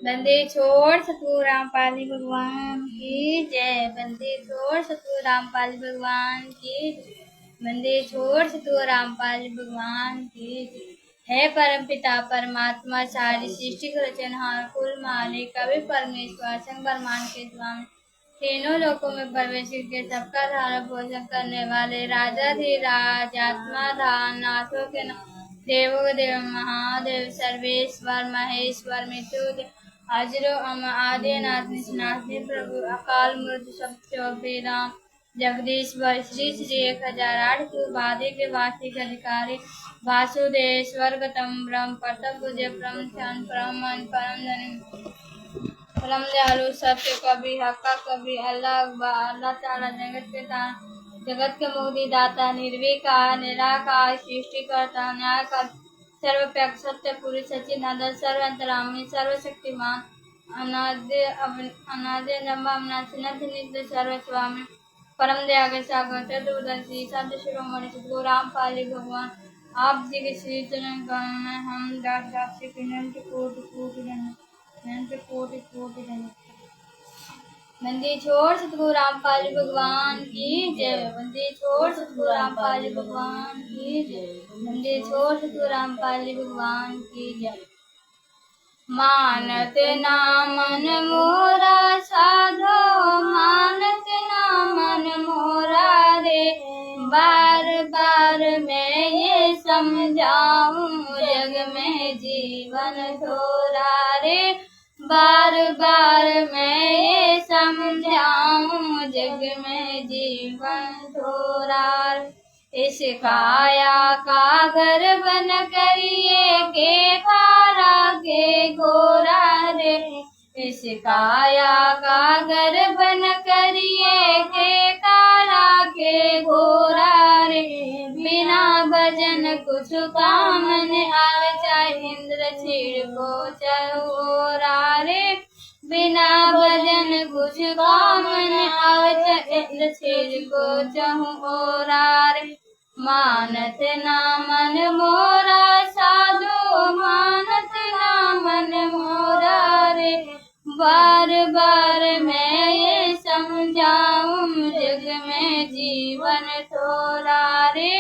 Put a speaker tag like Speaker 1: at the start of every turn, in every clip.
Speaker 1: बंदे छोड़ सतगुरु रामपाली भगवान की जय। बंदे छोड़ सतगुरु रामपाली भगवान की जय। बंदे छोड़ सतगुरु रामपाली भगवान की जय। है परम पिता परमात्मा सारी सृष्टि का रचनहार कुल मालिक कवि परमेश्वर संग ब्रह्मांड के स्वामी तीनों लोकों में प्रवेश करके सबका धारण पोषण करने वाले राजाधिराज आत्मा धान नाथों के देवों के देव महादेव सर्वेश्वर महेश्वर मृत्यु हाजिरो अमर आदि नाथ निष्नाथी प्रभु अकाल मूर्ति सत्य राम जगदीश्वर श्री श्री 1008 की उपाधि के वार्षिक अधिकारी वासुदेव स्वर्गतम ब्रह्म परतम पूज्य परम ध्यान परम मन परम धन परम दयालु सत्य कवि हक्का कवि अल्लाह अकबर अल्लाह ताला जगत के मुक्ति दाता निर्विकार निराकार सृष्टिकर्ता न्यायकर सर्वव्यापक सत्य पुरुष सच्चिदानंद सर्वंतरामी सर्वशक्तिमान अनादि नित्य सर्वस्वामी परम दया के सागर चतुर्दशी संत शिरोमणि सद्गुरु रामपाली भगवान आप जी के श्री चरण कमल में हम दास से विनम्र कोटि बंदी छोड़ सतगुरु रामपाली भगवान की जय। बंदी छोड़ सतगुरु रामपाली भगवान की जय। बंदी छोड़ सतगुरु रामपाली भगवान की जय। मानत ना मन मोरा साधो मानत ना मन मोरा रे बार बार मैं ये समझाऊं जग में जीवन थोड़ा रे बार बार मैं ये समझाऊं जग में जीवन थोड़ा इस काया का घर बन करिए के खारा के गोरा रे इस काया का घर बन करिए के कारा के गोरा रे बिना भजन कुछ काम न आवे चाहे इंद्र छीड़ को चौरा रे बिना भजन कुछ काम न आवे चाहे इंद्र छीड़ को चौरा रे मानत ना मन मोरा साधो मानत ना मन मोरा रे बार बार मैं ये समझाऊं जग में जीवन थोड़ा रे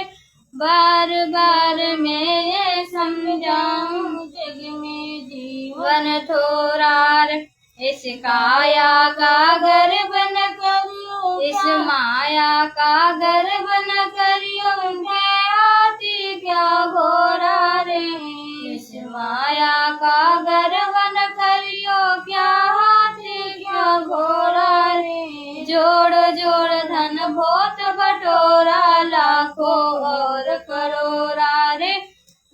Speaker 1: बार बार मैं ये समझाऊं जग में जीवन थोड़ा रे इस काया का घर बन करियो इस माया का घर बन करियो मैं हाथी क्या घोड़ा रे इस माया का घर बन करियो क्या हाथी क्या घोड़ा रे जोड़ जोड़ धन बहुत बटोरा लाखों और करोड़ा रे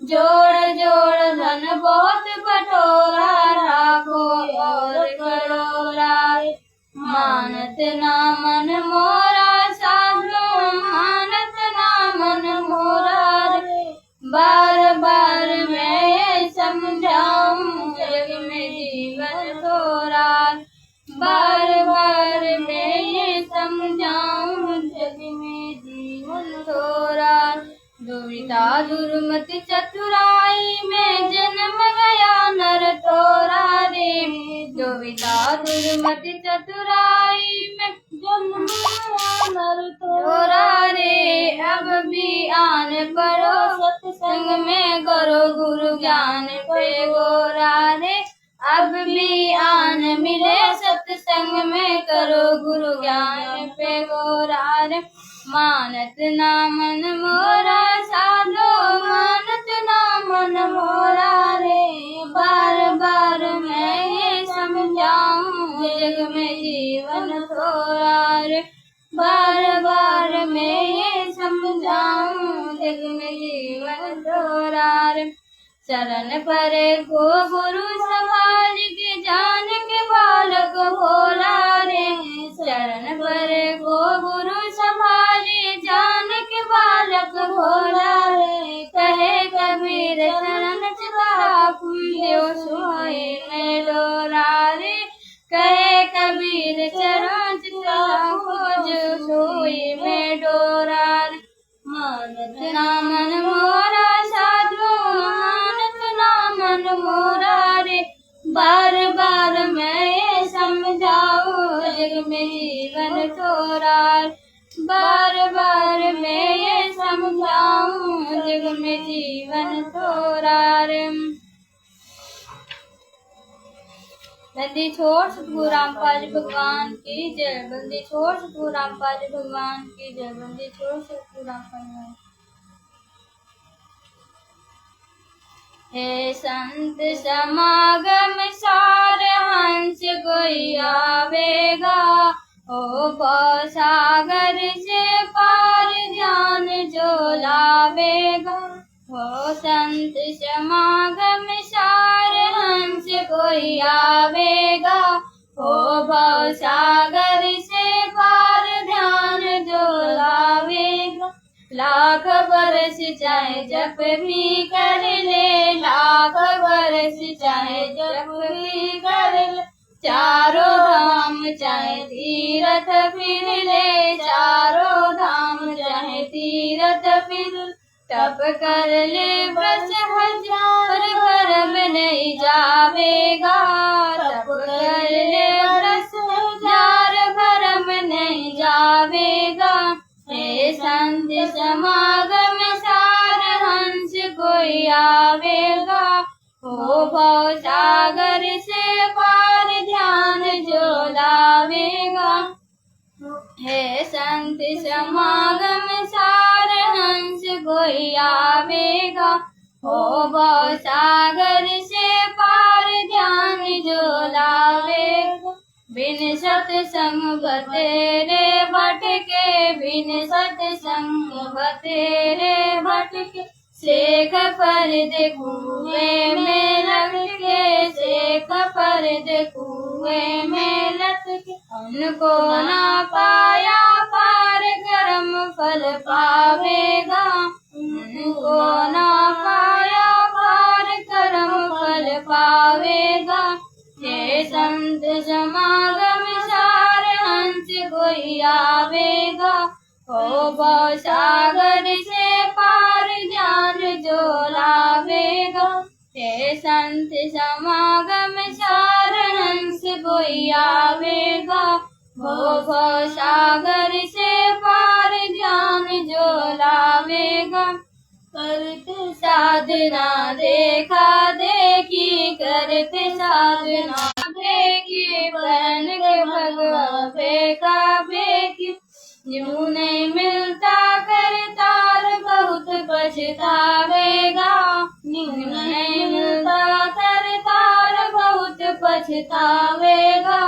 Speaker 1: जोड़ जोड़ धन बहुत बटोरा लाखों और करोड़ा मानत ना मन मोरा साधो मानत ना मन मोरा रे बार बार मैं ये समझाऊं जग में जीवन थोड़ा बार बार मैं ये समझाऊं जग में जीवन थोड़ा दुविधा दुर्मति चतुराई में जन्म गया नर थोड़ा रे दुविधा दुर्मति चतुराई में जन्म गया नर थोड़ा रे अब भी आन पड़ो सत्संग में करो गुरु ज्ञान पे गोरा रे अब भी आन मिले सत्संग में करो गुरु ज्ञान पे गोरा रे मानत ना मन मोरा साधो मानत ना मन मोरा रे बार बार मैं ये समझाऊं जग में जीवन थोड़ा रे बार बार मैं ये समझाऊं जग में जीवन थोड़ा रे चरण परे को गुरु संभाल के जान के बालक भोला रे चरण परे को गुरु संभाले जान के बालक भोला रे कहे कबीर शरण चिता देव सोए में डोरा रे कहे कबीर चरण चिता खोज सोए में डोरा रे मानत ना मन मोरा साधु मानत ना मन मोरा रे बार बार मैं ये समझाऊं जग में जीवन थोड़ा, बार बार मैं ये समझाऊं जग में जीवन थोड़ा रे। बंदी छोड़ सतगुरु रामपाल भगवान की जय, बंदी छोड़ सतगुरु रामपाल भगवान की जय, बंदी छोड़ सतगुरु रामपाल। हे संत समागम सारे हंस कोई आवेगा, ओ भव सागर से पार ध्यान जो लावेगा। हो संत समागम सारे हंस कोई आवेगा, ओ भव सागर से पार ध्यान जो लावेगा। लाख बरस चाहे जप भी कर ले, लाख बरस चाहे जप भी कर ले, चारों धाम चाहे तीरथ फिर ले, चारों धाम चाहे तीरथ फिर। तप कर ले व्रत हजार कर्म नहीं जावेगा, तप कर ले व्रत हजार कर्म नहीं जावेगा। हे संत समागम सार हंस कोई आवेगा, हो भव सागर से पार ध्यान जो लावेगा। हे संत समागम सार हंस कोई आवेगा, हो भव सागर से पार ध्यान जो लावेगा। बिन सत्संग बतेरे भटके, बिन सत्संग बतेरे भटके, सेख पर कुएं में लटके, सेख पर कुएं में लटके। उनको ना पाया पार कर्म फल पावेगा, उनको ना पाया पार कर्म फल पावेगा। हे संत समागम सार हंस कोई आवेगा, हो भव सागर से पार ध्यान जो लावेगा। हे संत समागम सार हंस कोई आवेगा, हो भव सागर से पार ध्यान जो लावेगा। करते साधना देखा देखी, करते साधना देखी, बन के भगवान फेंका फेंकी। यूं नहीं मिलता करतार बहुत पछतावेगा, यूं नहीं मिलता करतार बहुत पछतावेगा।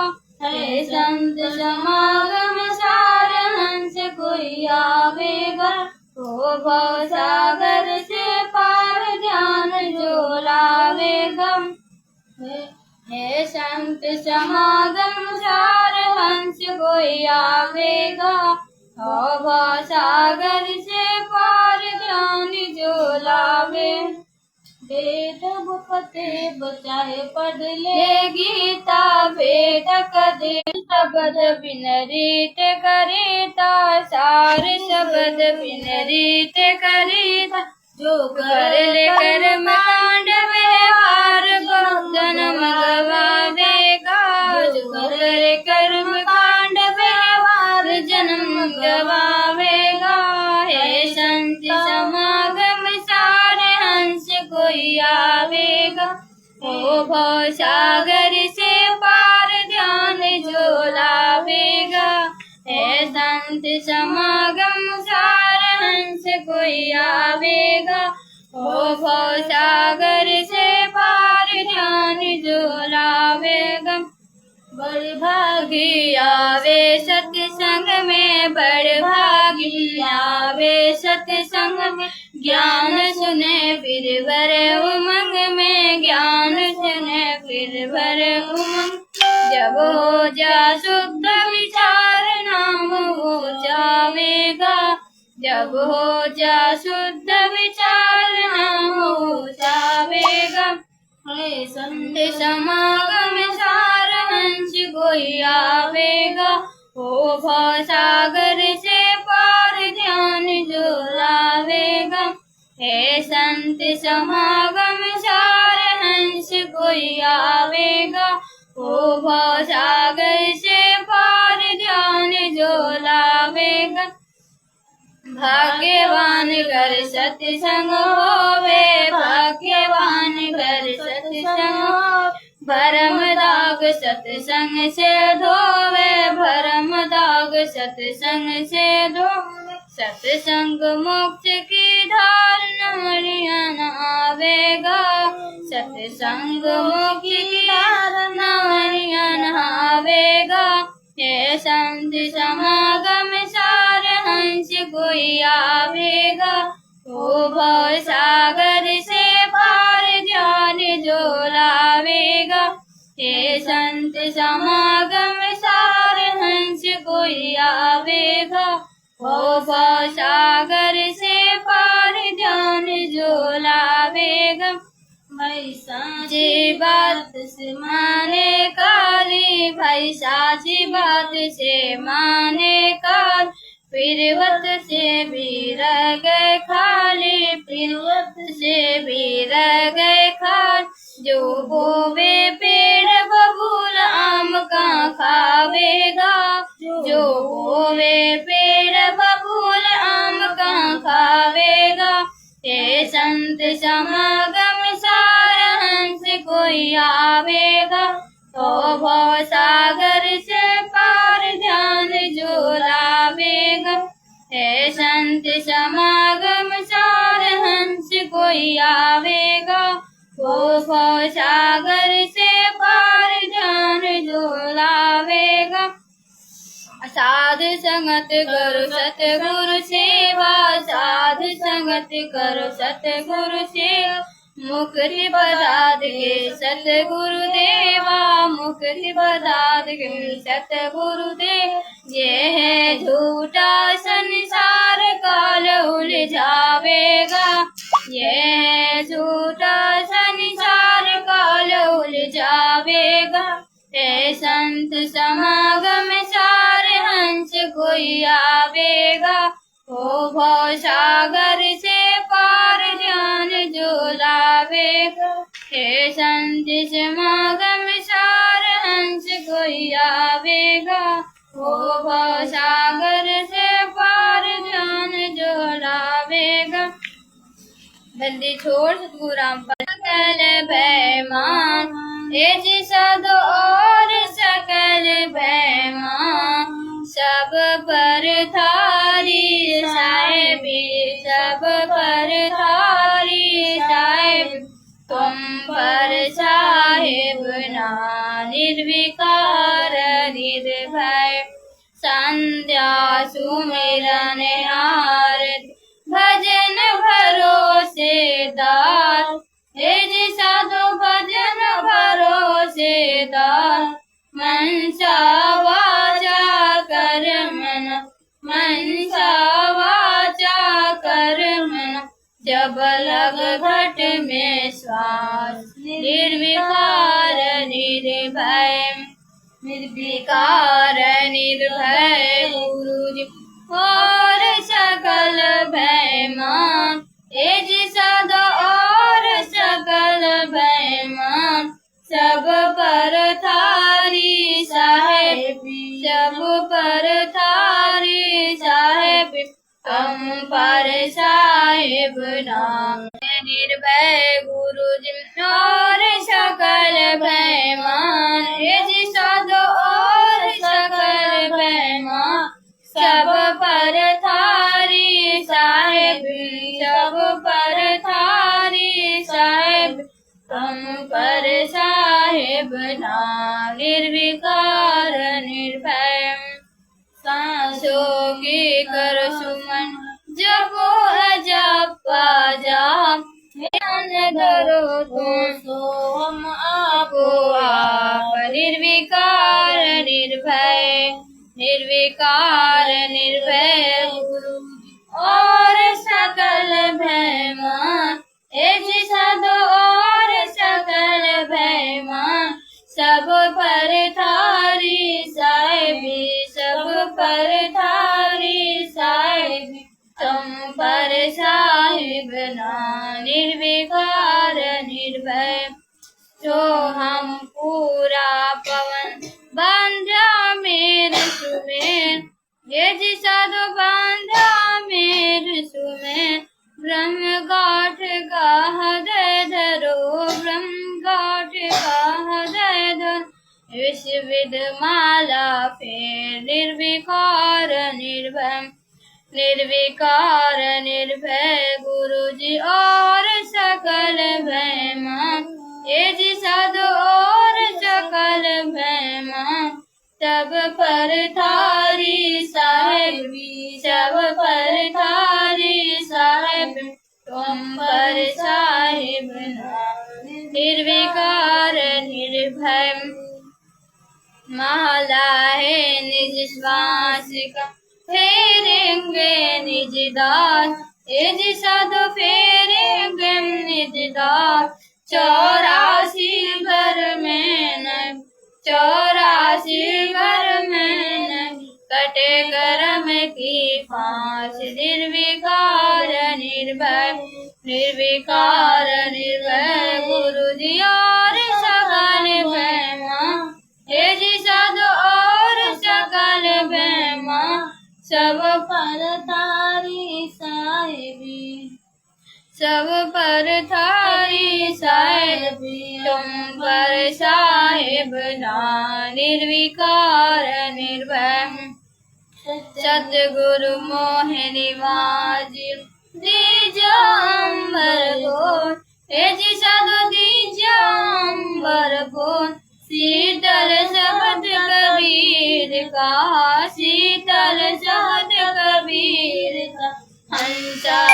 Speaker 1: हे संत समागम सार हंस कोई आवेगा, ओ भव सागर से पार ध्यान जो लावेगा। हे संत समागम सार हंस कोई आवेगा, ओ भव सागर से पार ध्यान जो लावे। वेद फतेह बचाए पढ़ ले गीता, वेद कदे शब्द बिन रीत करीता, सार शब्द बिन रीत करीता। जो कर ले कर्म कांड व्यवहार बहुत जन्म गवावेगा, जो कर ले कर्म कांड व्यवहार जन्म गवावेगा। हे संत समागम सार हंस कोई आवेगा, ओ भव सागर से पार ध्यान जो लावेगा। हे संत समागम सार हंस कोई आवेगा, ओ भव सागर से पार ध्यान जो लावेगा। बड़ भागी आवे सत्संग में, बड़ भागी आवे सत्संग में, ज्ञान सुने फिर भरे उमंग में, ज्ञान सुने फिर भरे उमंग। जब हो जा शुद्ध विचार नाम हो जावेगा, जब हो जा शुद्ध विचार नाम हो जावेगा। हे संत समागम सार हंस कोई आवेगा, ओ भव सागर से पार ध्यान जो लावेगा। हे संत समागम सार हंस कोई आवेगा, ओ भव सागर से पार ध्यान जो लावेगा। भाग्यवान घर सत्संग होवे, भाग्यवान घर सत्संग होवे, भरम दाग सत्संग से धोवे, भरम दाग सत्संग से धोवे। सत्संग मोक्ष की धार नरियन आवेगा, सत्संग मोक्ष की धार नरियन आवेगा। हे संत समागम सार हंस कोई आवेगा, ओ भव सागर से पार ध्यान जो लावेगा। हे संत समागम सार हंस कोई आवेगा, ओ भव सागर से पार ध्यान जो लावेगा। भाई साची बात से माने काली, भाई साची बात से माने काल, फिरवत से भी रह गए खाली, फिरवत से भी रह गए खाल। जो बोवे पेड़ बबूल आम का खावेगा, जो बोवे पेड़ बबूल आम का खावेगा। हे संत समागम सार हंस कोई आवेगा, तो भव सागर से पार ध्यान जो लावेगा। हे संत समागम सार हंस कोई आवेगा, तो भव सागर से पार ध्यान जो लावेगा। साध संगत करो सतगुरु सेवा, साध संगत करो सतगुरु सेवा। मुक्ति प्रदात के सतगुरु देवा, मुक्ति प्रदात के सतगुरु देव। ये है झूठा संसार काल उलझावेगा, ये है झूठा संसार काल उलझावेगा। हे संत समागम सार हंस कोई आवेगा, ओ भव सागर से पार ध्यान जो लावेगा। हे संत समागम सार हंस कोई आवेगा, ओ भव सागर से पार ध्यान जो लावेगा। बंदी छोड़ सतगुरु रामपाल सकल बैमान, हे जी साधो और सकल बैमान। सब पर थारी साहेबी, सब पर थारी साहेब, तुम पर साहेब ना निर्विकार निर्भय। संध्या सुमिरन आरती भजन भरोसेदार, हे जी साधु भजन भरोसेदार। मनसा वाचा कर्मण, मनसा वाचा कर्मण। जब लग घट में श्वास निर्विकार निर्भय, निर्विकार निर्भय गुरु जी और सकल भयमान। हे जी साधु और सकल भयमान। सब पर थारी साहेबी, सब पर थारी साहेबी, तुम पर साहेब नाम। निर्भय गुरु जी और सकल भयमान, हे जी साधु और सकल भयमान। सब पर थारी साहेबी, सब पर थारी साहेब, तुम पर साहेब नाम। निर्विकार निर्भय सांसों की कर सुमन, जपो अजपा जाप। ध्यान धरो तुम सो हम आपो आप। निर्विकार निर्भय, निर्विकार निर्भय गुरु और सकल भयमान। हे जी साधु और सकल भयमान। सब पर थारी साहेबी, सब पर थारी साहेबी, तुम पर साहिब ना। निर्विकार निर्भय जो साधु बांधा मेर सुमेर ब्रह्म गाठ का हृदय धरो ब्रह्म गाठ का हृदय धरो विश्वविद माला फेर निर्विकार निर्भय निर्विकार निर्भय गुरु जी और सकल भय मां ये जी साधु और सकल भय मां तब पर थारी साहेब सब पर थारी साहेब तुम पर साहेब निर्विकार निर्भय माला है निज श्वास का फेरेंगे निज दास ये जी साधु फेरेंगे निज दास 84 घर में नहीं 84 घर में नहीं कटे कर्म की फांस निर्विकार निर्भय निर्विकार निर्भय गुरु जी और सकल भय मां हे जी साधु और सकल भय मां सब पर थारी साहेबी सब पर थारी साहेबी तुम पर साहेब ना निर्विकार निर्भय सतगुरु मोह निवाज दीजो अम्बर को हे जी साधु दीजो अम्बर को शीतल शब्द कबीर का शीतल शब्द कबीर का हंसा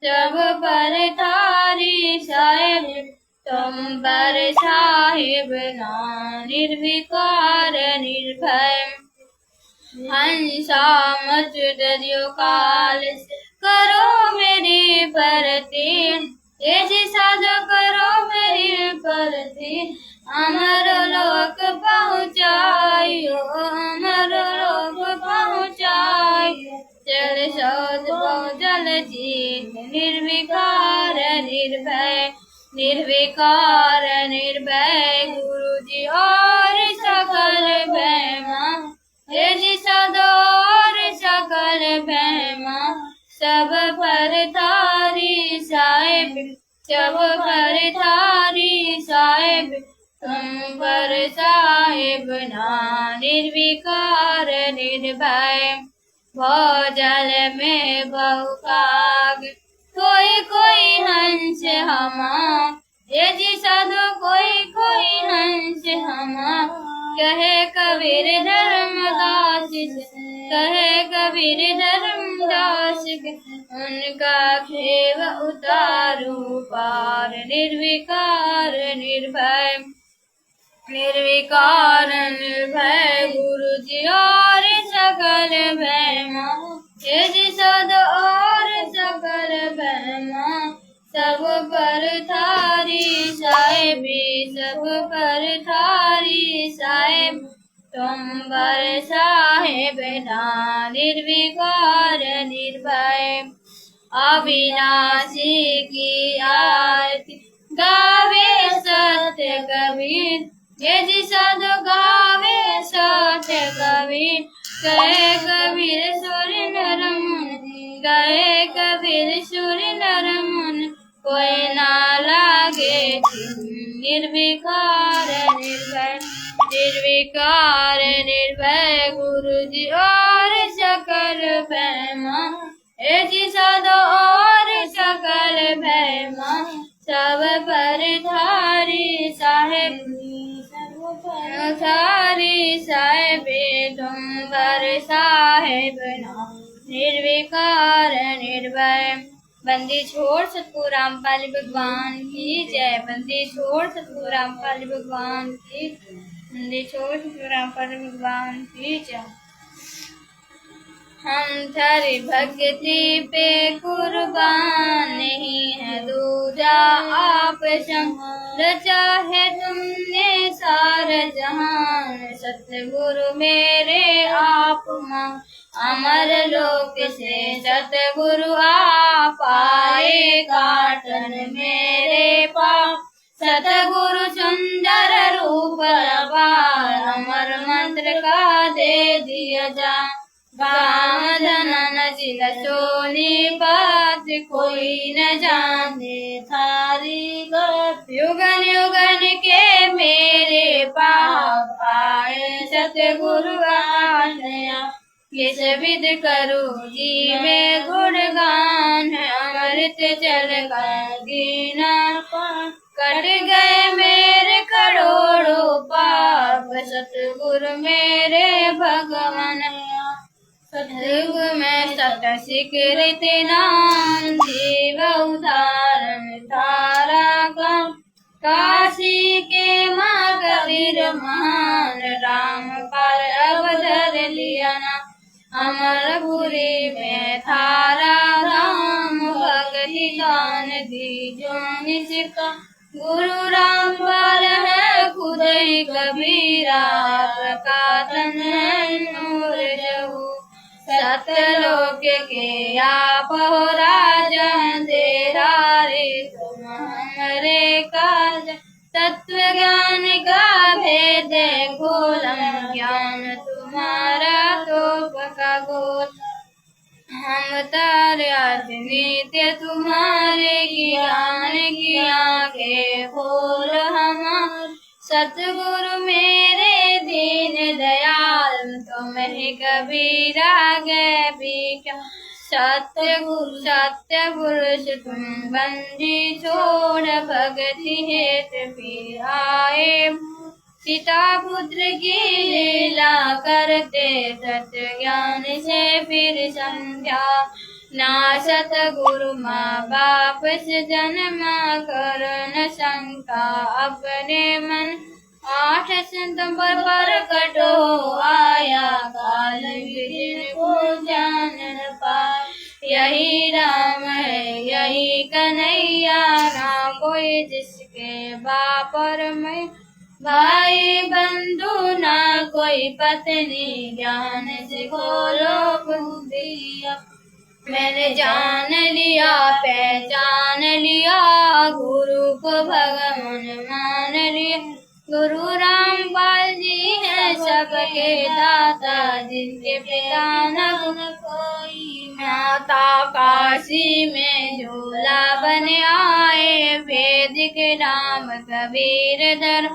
Speaker 1: सब पर थारी साहेब तुम पर साहेब ना निर्विकार निर्भय हंसा मच दरियो काल करो मेरी परती ये जी साधु करो मेरी परती अमर लोक पहुँचाइयो अमर लोक पहुँचाइयो जल शोध जल जीत निर्विकार निर्भय निर्विकार निर्भय गुरु जी और सकल भय मां हे जी साधु और सकल भय मां सब पर थारी साहेब सब पर थारी साहेब तुम पर साहेब ना निर्विकार निर्भय भोजल में बहुकाग कोई कोई हंस हमा ये जी साधु कोई कोई हंस हमा कहे कबीर धर्मदास कहे कबीर धर्मदास उनका खेव उतारू पार निर्विकार निर्भय निर्विकार निर्भय गुरु जी और सकल भय मां हे जी साधु और सकल भय मां सब पर थारी साहेबी सब पर थारी साहेब तुम पर साहेब ना निर्विकार निर्भय अविनाशी की आरती गावे सत्य कबीर ये जी साधु गावे सत्य कबीर गए कबीर सूर्य नरमन गए कबीर सूर्य नरमन कोई ना लागे निर्विकार निर्भय निर्विकार निर्भय गुरु जी और सकल भय मां हे जी साधु और सकल भय मां सब पर थारी साहेब थारी साहेबे तुम पर साहेब ना निर्विकार निर्भय बंदी छोड़ सतगुरु रामपाल भगवान की जय बंदी छोड़ सतगुरु रामपाल भगवान की बंदी छोड़ सतगुरु रामपाल भगवान की जय हम थारी भक्ति पे कुर्बान, नहीं है दूजा आप संग, रचा है तुमने सारा जहान। सतगुरु मेरे आप मां, अमर लोक से सतगुरु आप आए, काटन मेरे पाप सतगुरु सुंदर रूप अपार, अमर मंत्र का दे दिया जान। गाम धनन जिल सोनी बात, कोई न जाने थारी गत। युगन युगन के मेरे पाप आए, सतगुरु आज्ञा किस विध करूं जी में गुणगान। अमृत जल का दीना पान, कट गए मेरे करोड़ों पाप। सतगुरु मेरे भगवान, सतयुग में सत स्वीकृत नाम। जीव उदाहरण तारा का, काशी के माँ कबीर महान। राम पर अवधर लिया ना, अमरपुरी में थारा राम। भक्ति दान दी जो निष्का, गुरु राम पर है खुद ही कबीरा। का तन है नूर जहू, सतलोक के आप हो राजा। तेरा रे तुम हमारे काज, तत्व ज्ञान का भेद खोलम। ज्ञान तुम्हारा तो पका गोल, हम तारे आज नित्य तुम्हारे ज्ञान की आंखें खोल हमार। सतगुरु मेरे दीन दयाल, तुम ही कबीरा गए भी। सत्यगुरु सत्य पुरुष तुम बंदी छोड़, भगति हेत फिर आए। पिता पुत्र की लीला करते, तत्व ज्ञान से फिर समझा। ना सतगुरु माँ बाप से जन्मा, कर न शंका अपने मन। 8 सितंबर पर कटो आया, काल विधिन को जान न पाए। यही राम है यही कन्हैया, ना कोई जिसके बाप और मैं। भाई बंधु ना कोई पत्नी, ज्ञान से खोलो बुद्धिया। मैंने जान लिया पहचान लिया, गुरु को भगवान मान लिया। गुरु रामपाल जी है सबके दाता, जिनके पिता न कोई। माता काशी में झूला बन आए, वेदिक राम कबीर दर।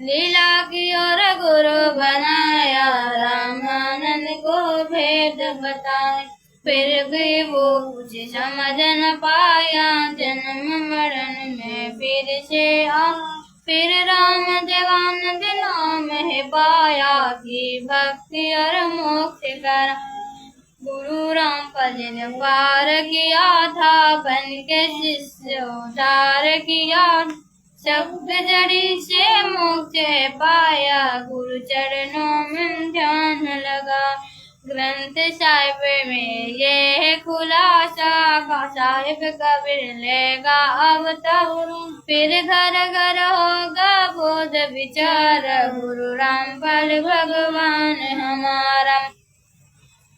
Speaker 1: लीला की और गुरु बनाया, रामानंद को भेद बताए। फिर भी वो कुछ समझ न पाया, जन्म मरण में फिर से आ। फिर राम देवानंद नाम है पाया, की भक्ति और मोक्ष करा। गुरु रामपाल ने पार किया था, बन के शिष्य उद्धार किया। शब्द जड़ी से मोक्ष पाया, गुरु चरणों में ध्यान लगा। ग्रंथ साहिब में ये है खुलासा, साहिब कबीर लेगा अवतार। फिर घर घर होगा बोध विचार, गुरु रामपाल भगवान हमारा।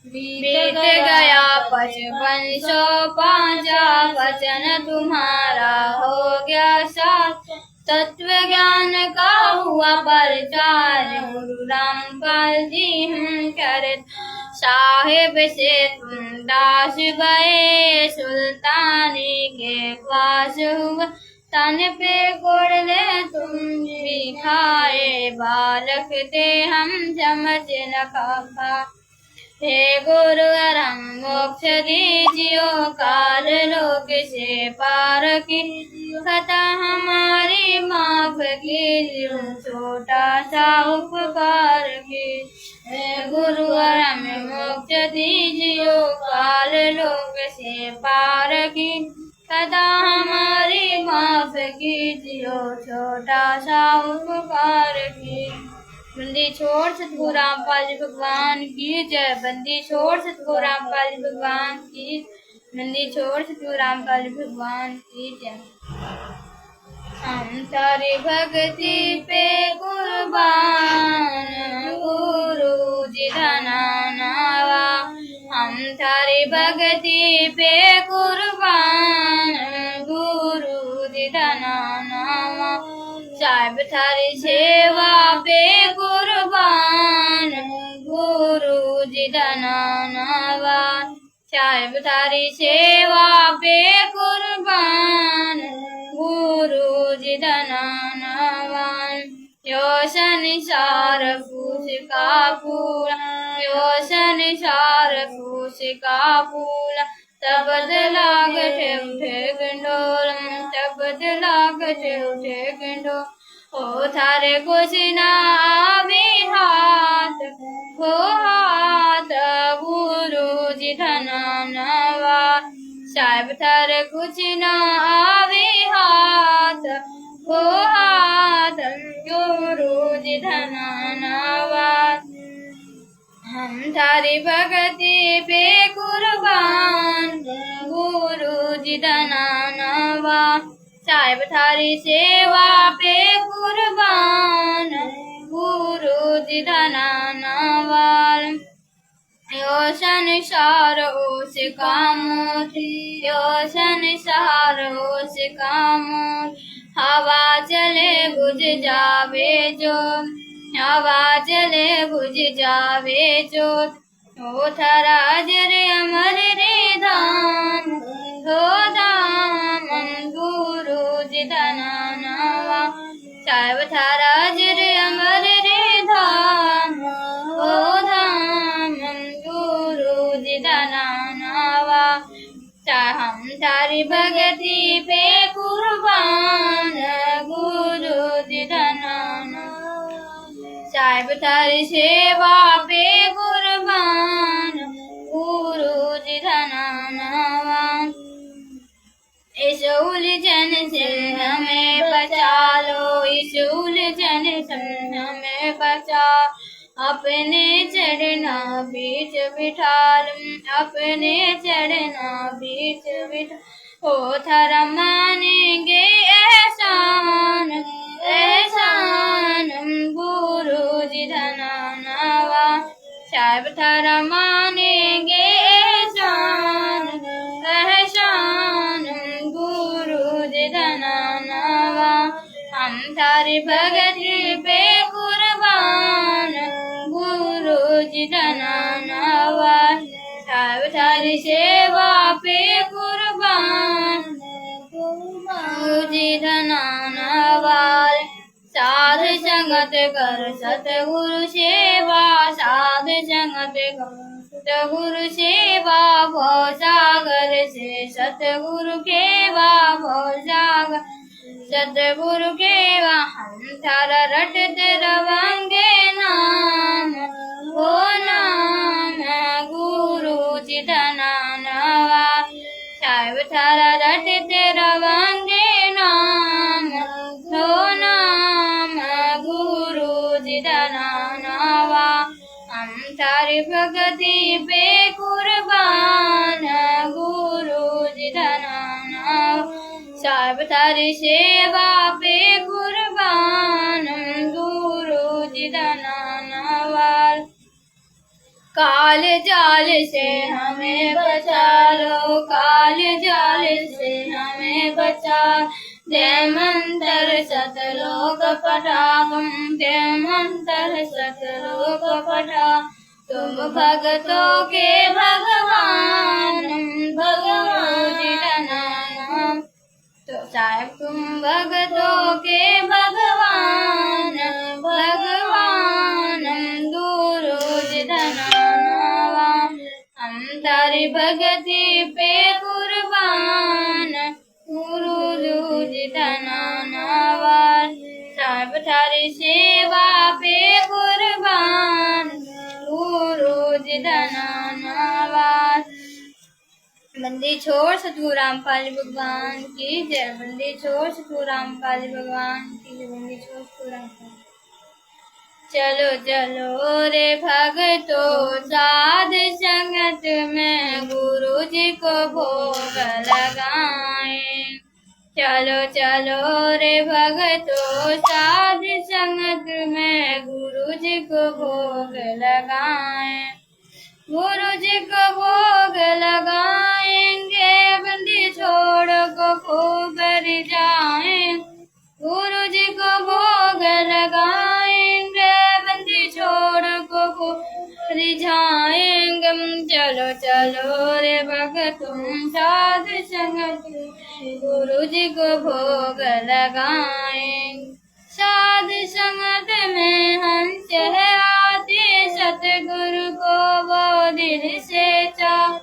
Speaker 1: बीत गया 5505, वचन तुम्हारा हो गया साथ। तत्व ज्ञान का हुआ प्रचार, गुरु रामपाल जी हम करत। साहिब से तुम दास गए, सुल्तानी के पास हुआ। तन पे गोड़ले तुम भी खाए, बालक थे हम समझ न खा। हे गुरु अरम मोक्ष दीजियो, काल लोक से पार की। खता हमारी माफ कीजियो, छोटा सा उपकार की। हे गुरु अरम मोक्ष दीजियो, काल लोक से पार की। खता हमारी माफ कीजियो, छोटा सा उपकार की। बंदी छोड़ सतगुरु रामपाल जी भगवान की जय। बंदी छोड़ सतगुरु रामपाल जी भगवान की। बंदी छोड़ सतगुरु रामपाल जी भगवान की जय। हम तारी भक्ति पे कुर्बान गुरु जी धना नावा। हम तारी भक्ति पे कुर्बान गुरु जी धना नावा। साहिब थारी सेवा पे कुर्बान गुरु जी धना नावा। साहिब थारी सेवा पे कुर्बान गुरु जी धना नावान। यो संसार फूस का फूला, यो संसार फूस का फूला। तबद लागते उठे गंडोल, तबद लागते उठे गंडोल। ओ थारे कुछ ना आवे हाथ, हो हाथ गुरु जी धना नावा। साहिब थारे कुछ ना आवे हाथ, हो हाथ गुरु जी धना नावा। हम थारी भक्ति पे कुर्बान गुरु जी धना नावा। साहिब थारी सेवा पे कुर्बान गुरु जी धना नावा। यो संसार ओस कामोती, यो संसार ओस कामोती। हवा चले बुझ जावे जो, हवा चले बुझ जावे जो। ओ थारा जरे अमर रे धाम, हो धाम गुरु जी धना नावा। साहिब थारा जरे अमर रे धाम, हो धाम गुरु जी धना नावा। हम थारी भक्ति पे कुर्बान गुरु जी धना नावा। साहिब थारी सेवा पे कुर्बान गुरु जी धना नावा। इस उलझन से हमें बचा लो, इस उलझन से हमें बचा। अपने चढ़ना बीच बिठा लो, अपने चढ़ना बीच बिठा। ओ थारा मानेंगे एहसान, एहसान गुरु जी धना नावा। साहिब थारा मानेंगे एहसान, एहसान गुरु जी धना नावा। हम थारी भक्ति पे कुर्बान गुरु जी धना नावा। साहिब थारी सेवा पे कुर्बान गुरु जी धना नावा। साध संगत कर सतगुरु सेवा, साध संगत कर सतगुरु सेवा। भव सागर से सतगुरु केवा, भव सागर सतगुरु केवा। हम थारा रटते रवांगे नाम, हो नाम गुरु जी धना नावा। साहिब थारा रटते रवांगे नाम, हो नाम गुरु जी धना नावा। हम थारी भक्ति पे कुर्बान गुरु जी धना नावा। साहिब थारी सेवा पे कुर्बान गुरु जी धना नावा। काल जाल से हमें बचा लो, काल जाल से हमें बचा। जय मंत्र सतलोक पठागम, जय मंत्र सतलोक पठा। तुम भगतों के भगवान, भगवान जी धना नाम। तो साहिब तुम भगतों के भगवान, भगवान गुरु जी धना नावा। हम तारी भक्ति पे कुर्बान गुरु जी धना नावा। साहिब थारी सेवा पे कुर्बान गुरु जी धना नावा। बंदी छोड़ सतगुरु रामपाल भगवान की जय। बंदी छोड़ सतगुरु रामपाल भगवान की जय। बंदी छोड़ सतगुरु रामपाल। चलो चलो रे भगतों साध संगत में गुरु जी को भोग लगाएं। चलो चलो रे भगतों साध संगत में गुरु जी को भोग लगाएं। गुरु जी को भोग लगाएंगे बंदी छोड़ को खूब रिझाएं। गुरु जी को भोग लगाएंगे बंदी छोड़ को खूब रिझाएंगे। चलो चलो रे भगतों साध संगत में गुरु जी को भोग लगाएं। साध संगत में हंस है आते सतगुरु को वो दिल से चाह।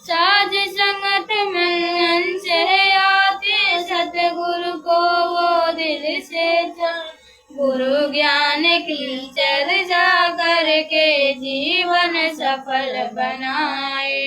Speaker 1: साध संगत में हंस है आते सतगुरु को वो दिल से चाह। गुरु ज्ञान की चर्चा करके जीवन सफल बनाए।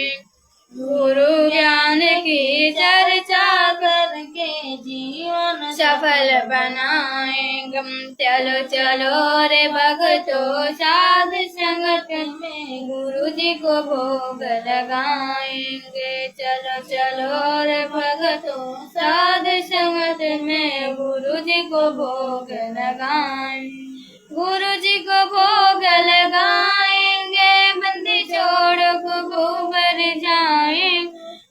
Speaker 1: गुरु ज्ञान की चर्चा करके जीवन सफल बनाएंगे। चलो चलो रे भगतों साध संगत में गुरु जी को भोग लगाएंगे। चलो चलो रे भगतों साध संगत में गुरु जी को भोग लगाएंगे। गुरु जी को भोग लगाएंगे बंदी छोड़ को खूब रिझाएं।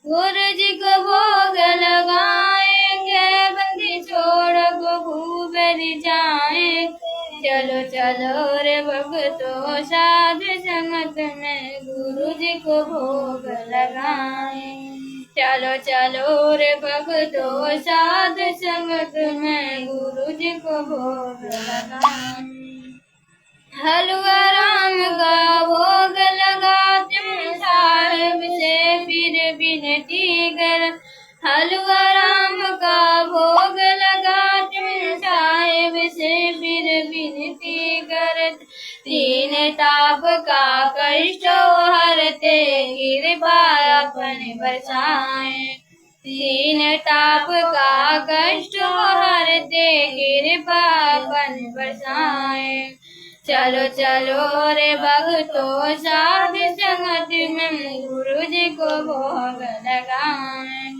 Speaker 1: गुरु जी को भोग लगाएंगे बंदी छोड़ को खूब रिझाएं। चलो चलो रे भगतों साध संगत में गुरु जी को भोग लगाएं। चलो चलो रे भगतों साध संगत में गुरु जी को भोग लगाएं। हलवा राम का भोग लगाते साहिब से फिर विनती कर। हलवा राम का भोग लगाते साहिब से फिर विनती कर। तीन ताप का कष्ट हरते कृपा अपन बरसाएं। तीन ताप का कष्ट हरते कृपा अपन बरसाएं। चलो चलो रे भगतों साध संगत में गुरु जी को भोग लगाएं।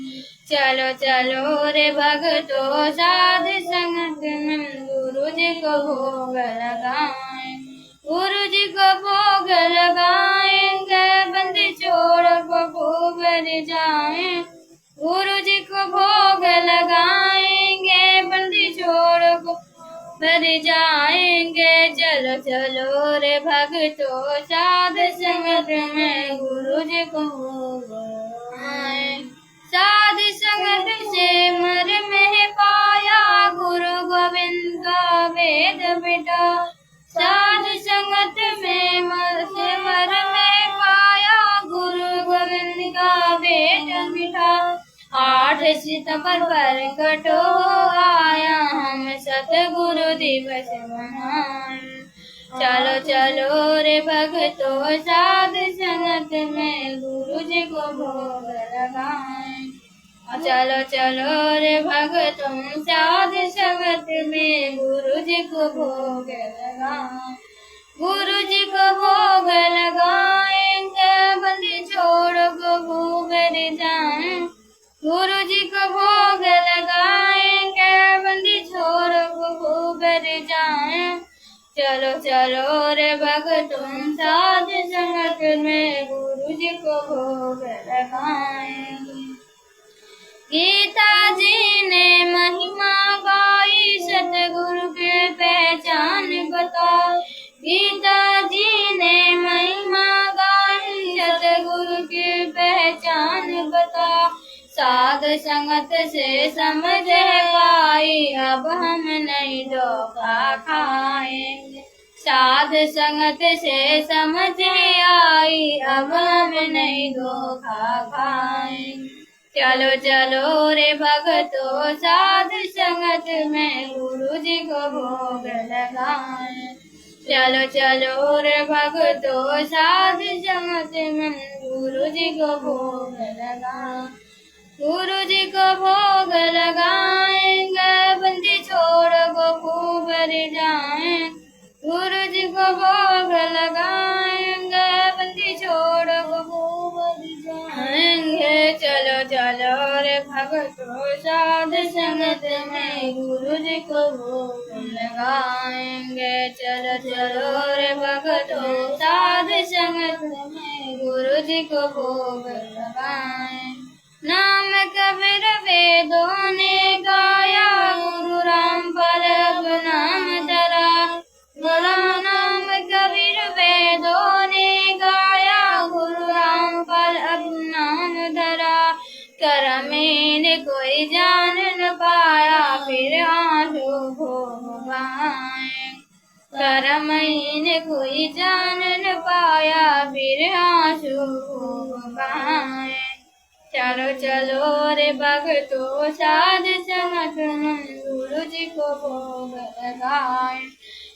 Speaker 1: चलो चलो रे भगतों साध संगत में गुरु जी को भोग लगाएं। गुरु जी को भोग लगाएंगे बंदी छोड़ को खूब रिझाएं। गुरु जी को भोग लगाएंगे बंदी छोड़ को भर जाएंगे। चलो चलो रे भगतों साध संगत में गुरु जी को भोग लगाएं। साध संगत से मर में पाया गुरु गोविंद का वेद बेटा। साध संगत में मर में पाया गुरु गोविंद का वेद मिठा। 8 सितंबर प्रकट हो आया हम सतगुरु दिवस मनाएं। चलो चलो रे भगतों साध संगत में गुरु जी को भोग लगाएं। चलो चलो रे भगतों साध संगत में गुरु जी को भोग लगाएं। गुरु जी को भोग लगाएंगे बंदी छोड़ को भोग रिझाएं। गुरु जी को भोग लगाएंगे बंदी छोड़ को खूब रिझाएं। चलो चलो रे भगतों साध संगत में गुरु जी को भोग लगाएंगे। गीता जी ने महिमा गाई सतगुरु की पहचान बताई। गीता जी ने महिमा गाई सतगुरु की पहचान बताई। साध संगत से समझ पाई अब हम नहीं धोखा खाएंगे। साध संगत से समझ आई अब हम नहीं धोखा खाएंगे। चलो चलो रे भगतों साध संगत में गुरु जी को भोग लगाएं। चलो चलो रे भगतों साध संगत में गुरु जी को भोग लगाएं। गुरु जी को भोग लगाएंगे बंदी छोड़ को खूब रिझाएं। गुरु जी को साध संगत में गुरु जी को भोग लगाएंगे। चलो चलो रे भक्तों साध संगत में गुरु जी को भोग लगाएं। नाम कबीर वेदों ने गाया, गुरु रामपाल अब नाम धरा। बोला नाम कबीर वेदों ने गाया, गुरु रामपाल अब नाम धरा। करम ने कोई जान न पाया, फिर आंसू भोग आए। करम ने कोई जान न पाया, फिर आंसू भोग आए। चलो चलो रे भक्तों साध संगत में गुरु जी को भोग लगाए।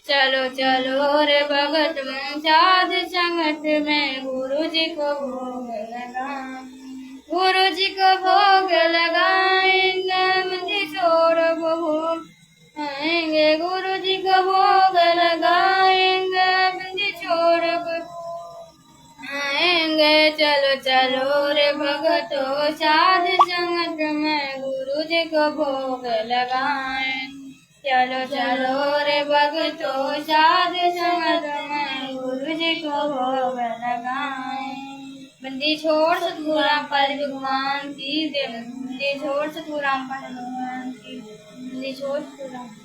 Speaker 1: चलो चलो रे भक्तों साध संगत में गुरु जी को भोग लगाए। गुरु जी को भोग लगाएंगे, बंदी छोड़ भोग आएंगे। गुरु जी को भोग लगाएंगे, बंदी छोड़ आएंगे। चलो चलो रे भक्तों साध संगत में गुरु जी को भोग लगाएं। चलो चलो रे भक्तों साध संगत में गुरु जी को भोग लगाएं। बंदी छोड़ सतगुरु रामपाल भगवान की जय। बंदी छोड़ सतगुरु रामपाल भगवान की। बंदी छोड़ सतगुरु रामपाल